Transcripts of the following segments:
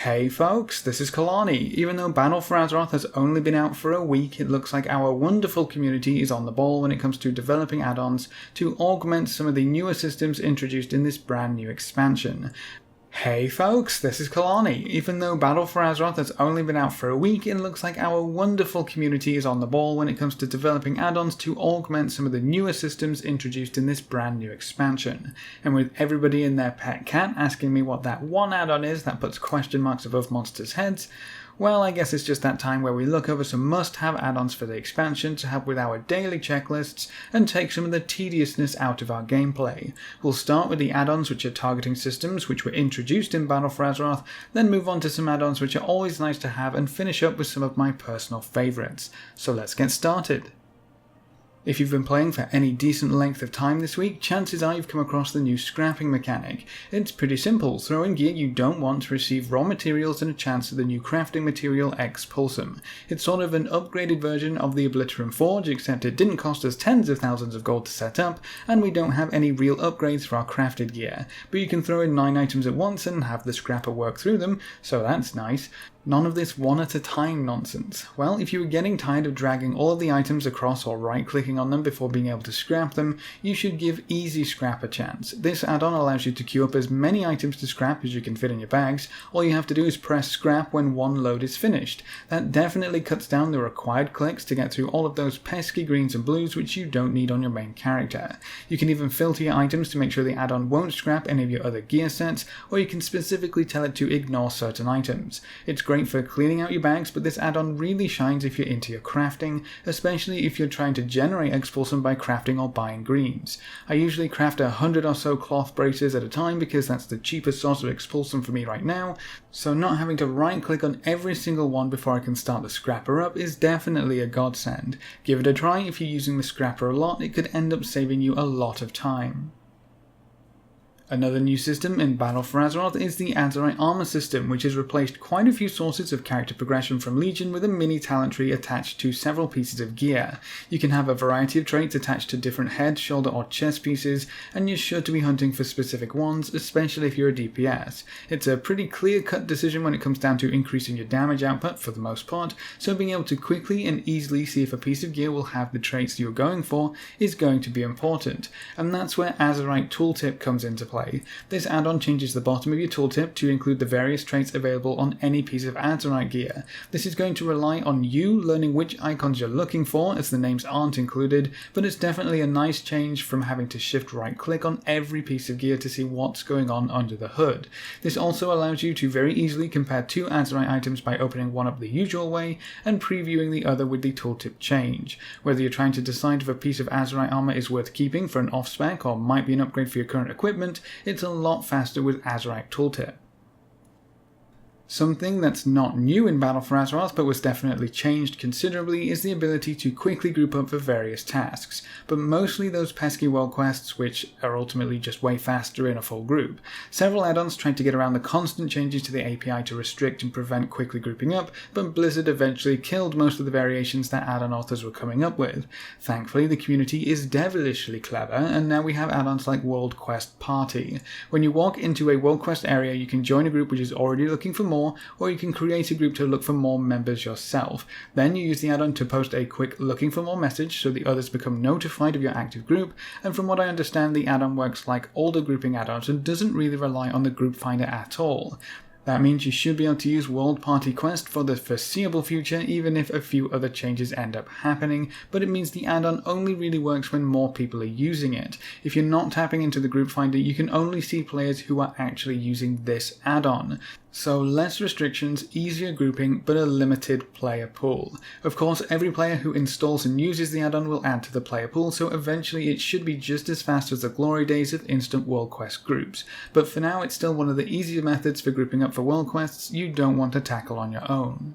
Hey folks, this is Kelani. Even though Battle for Azeroth has only been out for a week, it looks like our wonderful community is on the ball when it comes to developing add-ons to augment some of the newer systems introduced in this brand new expansion. Hey folks, this is Kelani. Even though Battle for Azeroth has only been out for a week, it looks like our wonderful community is on the ball when it comes to developing add-ons to augment some of the newer systems introduced in this brand new expansion. And with everybody and their pet cat asking me what that one add-on is that puts question marks above monsters' heads, well, I guess it's just that time where we look over some must-have add-ons for the expansion to help with our daily checklists and take some of the tediousness out of our gameplay. We'll start with the add-ons which are targeting systems which were introduced in Battle for Azeroth, then move on to some add-ons which are always nice to have and finish up with some of my personal favourites. So let's get started. If you've been playing for any decent length of time this week, chances are you've come across the new scrapping mechanic. It's pretty simple. Throw in gear you don't want to receive raw materials and a chance at the new crafting material Expulsum. It's sort of an upgraded version of the Obliterum Forge, except it didn't cost us tens of thousands of gold to set up, and we don't have any real upgrades for our crafted gear. But you can throw in 9 items at once and have the scrapper work through them, so that's nice. None of this one at a time nonsense. Well, if you were getting tired of dragging all of the items across or right-clicking on them before being able to scrap them, you should give Easy Scrap a chance. This add-on allows you to queue up as many items to scrap as you can fit in your bags. All you have to do is press scrap when one load is finished. That definitely cuts down the required clicks to get through all of those pesky greens and blues which you don't need on your main character. You can even filter your items to make sure the add-on won't scrap any of your other gear sets, or you can specifically tell it to ignore certain items. It's great for cleaning out your bags, but this add-on really shines if you're into your crafting, especially if you're trying to generate Expulsum by crafting or buying greens. I usually craft 100 or so cloth braces at a time because that's the cheapest source of Expulsum for me right now, so not having to right-click on every single one before I can start the scrapper up is definitely a godsend. Give it a try. If you're using the scrapper a lot, it could end up saving you a lot of time. Another new system in Battle for Azeroth is the Azerite armor system, which has replaced quite a few sources of character progression from Legion with a mini talent tree attached to several pieces of gear. You can have a variety of traits attached to different head, shoulder or chest pieces, and you're sure to be hunting for specific ones, especially if you're a DPS. It's a pretty clear-cut decision when it comes down to increasing your damage output for the most part, so being able to quickly and easily see if a piece of gear will have the traits you're going for is going to be important, and that's where AZERITETOOLTIP comes into play. This add-on changes the bottom of your tooltip to include the various traits available on any piece of Azerite gear. This is going to rely on you learning which icons you're looking for, as the names aren't included, but it's definitely a nice change from having to shift right-click on every piece of gear to see what's going on under the hood. This also allows you to very easily compare two Azerite items by opening one up the usual way and previewing the other with the tooltip change. Whether you're trying to decide if a piece of Azerite armor is worth keeping for an off-spec or might be an upgrade for your current equipment, it's a lot faster with AZERITETOOLTIP. Something that's not new in Battle for Azeroth but was definitely changed considerably is the ability to quickly group up for various tasks, but mostly those pesky world quests which are ultimately just way faster in a full group. Several add-ons tried to get around the constant changes to the API to restrict and prevent quickly grouping up, but Blizzard eventually killed most of the variations that add-on authors were coming up with. Thankfully, the community is devilishly clever, and now we have add-ons like World Quest Party. When you walk into a World Quest area, you can join a group which is already looking for more, or you can create a group to look for more members yourself. Then you use the add-on to post a quick looking for more message so the others become notified of your active group, and from what I understand the add-on works like older grouping add-ons and doesn't really rely on the group finder at all. That means you should be able to use World Party Quest for the foreseeable future, even if a few other changes end up happening, but it means the add-on only really works when more people are using it. If you're not tapping into the group finder, you can only see players who are actually using this add-on. So less restrictions, easier grouping, but a limited player pool. Of course, every player who installs and uses the add-on will add to the player pool, so eventually it should be just as fast as the glory days of instant World Quest groups. But for now, it's still one of the easier methods for grouping up for World Quests you don't want to tackle on your own.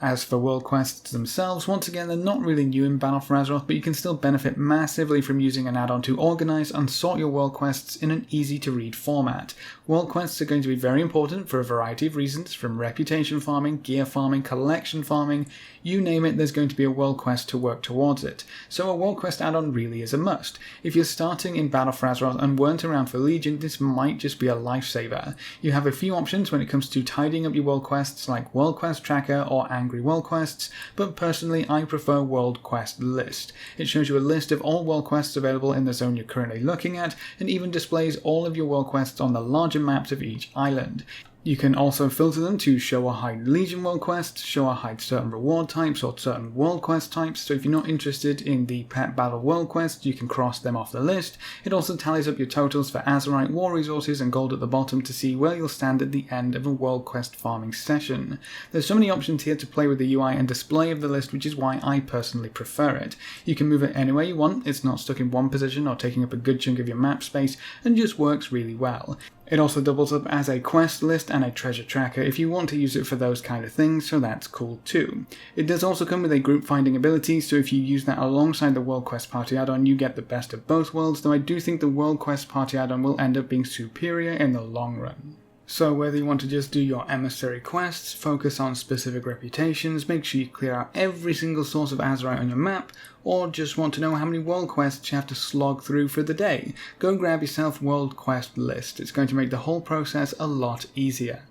As for world quests themselves, once again they're not really new in Battle for Azeroth, but you can still benefit massively from using an add-on to organise and sort your world quests in an easy to read format. World quests are going to be very important for a variety of reasons, from reputation farming, gear farming, collection farming, you name it, there's going to be a world quest to work towards it. So a world quest add-on really is a must. If you're starting in Battle for Azeroth and weren't around for Legion, this might just be a lifesaver. You have a few options when it comes to tidying up your world quests, like World Quest Tracker or Angry World Quests, but personally I prefer World Quest List. It shows you a list of all world quests available in the zone you're currently looking at, and even displays all of your world quests on the larger maps of each island. You can also filter them to show or hide Legion world quests, show or hide certain reward types or certain world quest types, so if you're not interested in the pet battle world quests, you can cross them off the list. It also tallies up your totals for Azerite, war resources and gold at the bottom to see where you'll stand at the end of a world quest farming session. There's so many options here to play with the UI and display of the list, which is why I personally prefer it. You can move it anywhere you want, it's not stuck in one position or taking up a good chunk of your map space, and just works really well. It also doubles up as a quest list and a treasure tracker if you want to use it for those kind of things, so that's cool too. It does also come with a group finding ability, so if you use that alongside the World Quest Party add-on, you get the best of both worlds, though I do think the World Quest Party add-on will end up being superior in the long run. So whether you want to just do your emissary quests, focus on specific reputations, make sure you clear out every single source of Azerite on your map, or just want to know how many world quests you have to slog through for the day, go grab yourself World Quest List. It's going to make the whole process a lot easier.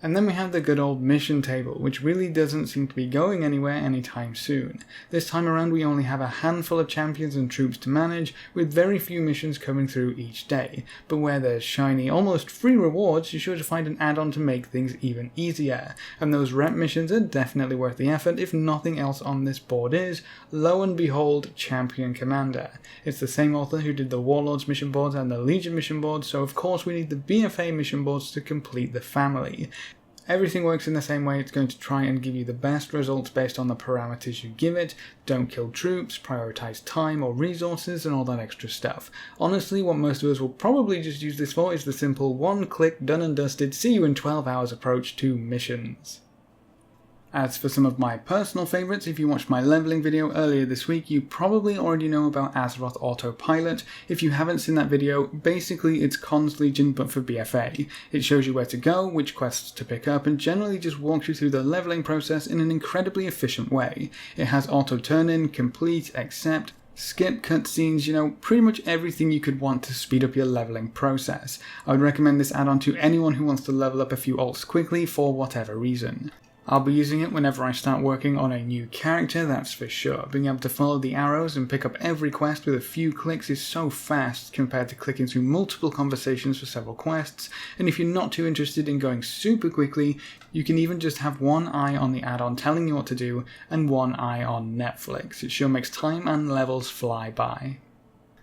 And then we have the good old mission table, which really doesn't seem to be going anywhere anytime soon. This time around we only have a handful of champions and troops to manage, with very few missions coming through each day. But where there's shiny, almost free rewards, you're sure to find an add-on to make things even easier. And those rep missions are definitely worth the effort, if nothing else on this board is, lo and behold, Champion-Commander. It's the same author who did the Warlords mission boards and the Legion mission boards, so of course we need the BFA mission boards to complete the family. Everything works in the same way. It's going to try and give you the best results based on the parameters you give it. Don't kill troops, prioritize time or resources, and all that extra stuff. Honestly, what most of us will probably just use this for is the simple one-click, done and dusted, see you in 12 hours approach to missions. As for some of my personal favourites, if you watched my leveling video earlier this week, you probably already know about Azeroth Autopilot. If you haven't seen that video, basically it's Cons Legion but for BFA. It shows you where to go, which quests to pick up, and generally just walks you through the leveling process in an incredibly efficient way. It has auto turn-in, complete, accept, skip cutscenes, pretty much everything you could want to speed up your leveling process. I would recommend this add-on to anyone who wants to level up a few alts quickly for whatever reason. I'll be using it whenever I start working on a new character, that's for sure. Being able to follow the arrows and pick up every quest with a few clicks is so fast compared to clicking through multiple conversations for several quests, and if you're not too interested in going super quickly, you can even just have one eye on the add-on telling you what to do and one eye on Netflix. It sure makes time and levels fly by.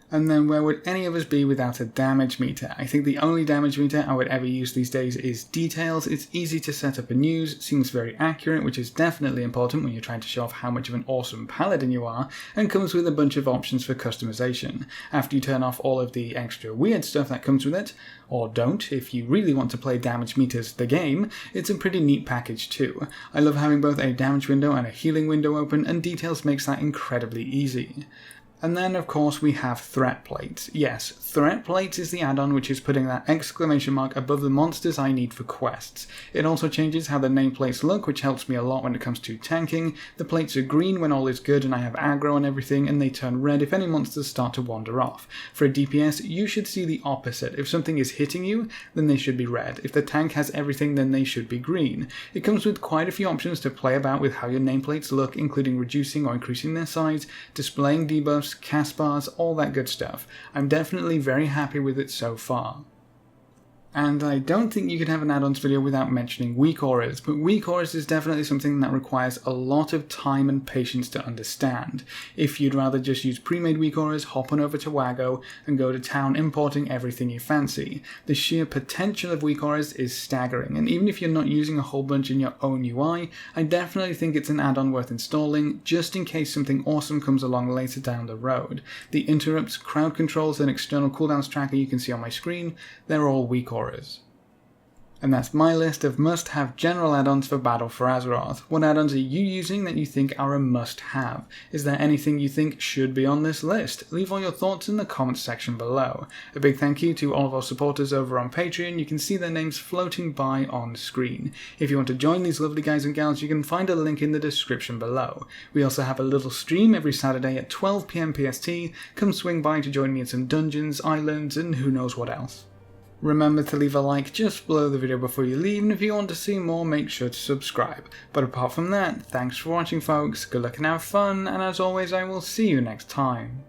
And then where would any of us be without a damage meter? I think the only damage meter I would ever use these days is Details. It's easy to set up and use, seems very accurate, which is definitely important when you're trying to show off how much of an awesome paladin you are, and comes with a bunch of options for customization. After you turn off all of the extra weird stuff that comes with it, or don't, if you really want to play damage meters the game, it's a pretty neat package too. I love having both a damage window and a healing window open, and Details makes that incredibly easy. And then, of course, we have Threat Plates. Yes, Threat Plates is the add-on which is putting that exclamation mark above the monsters I need for quests. It also changes how the nameplates look, which helps me a lot when it comes to tanking. The plates are green when all is good and I have aggro and everything, and they turn red if any monsters start to wander off. For a DPS, you should see the opposite. If something is hitting you, then they should be red. If the tank has everything, then they should be green. It comes with quite a few options to play about with how your nameplates look, including reducing or increasing their size, displaying debuffs, cast bars, all that good stuff. I'm definitely very happy with it so far. And I don't think you could have an add-ons video without mentioning weak auras, but weak auras is definitely something that requires a lot of time and patience to understand. If you'd rather just use pre-made weak auras, hop on over to WAGO and go to town importing everything you fancy. The sheer potential of weak auras is staggering, and even if you're not using a whole bunch in your own UI, I definitely think it's an add-on worth installing, just in case something awesome comes along later down the road. The interrupts, crowd controls, and external cooldowns tracker you can see on my screen, they're all weak auras. And that's my list of must-have general add-ons for Battle for Azeroth. What add-ons are you using that you think are a must-have? Is there anything you think should be on this list? Leave all your thoughts in the comments section below. A big thank you to all of our supporters over on Patreon. You can see their names floating by on screen. If you want to join these lovely guys and gals, you can find a link in the description below. We also have a little stream every Saturday at 12 PM PST. Come swing by to join me in some dungeons, islands, and who knows what else. Remember to leave a like just below the video before you leave, and if you want to see more, make sure to subscribe. But apart from that, thanks for watching folks, good luck and have fun, and as always I will see you next time.